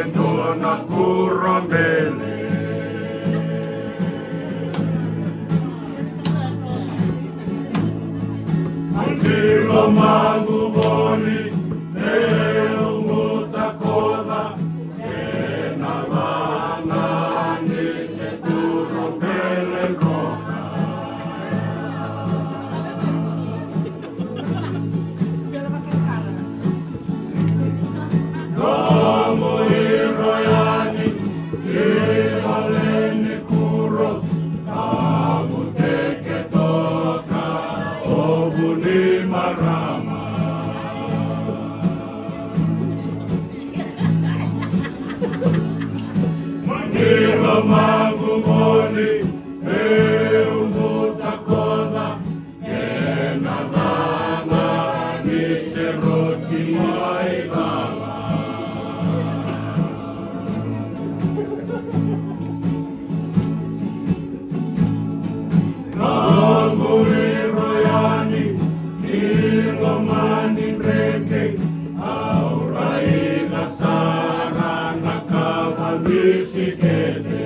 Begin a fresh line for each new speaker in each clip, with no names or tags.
Tunakura mbele, ndilo maguboni leo mutakoda ena vana nise turo mbele koka Domo iroyani ivaleni kuro Tamu teke toka obuni marama Manila maguboni eu mutakoda ena dana nise roti maigala Royani, Nilomani Reke, Auraida Sara Nakava Bisikete.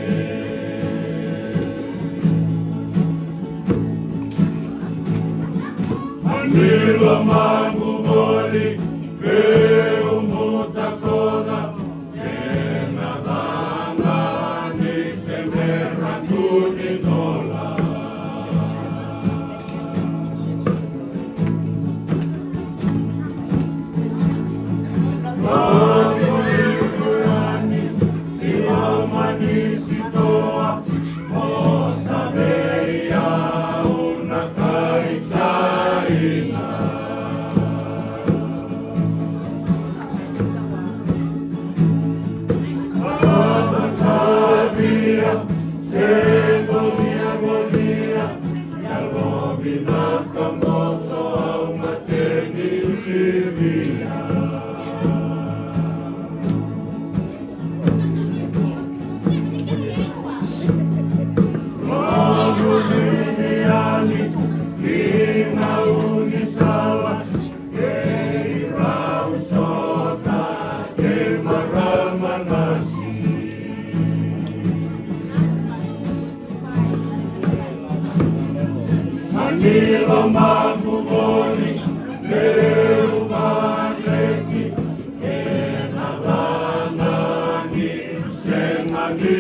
Nilomangu Boli, Peu Mutakoda, Enadana, Nisemera Tuninola. Nilo maguboni leo maleki enadana ni senagi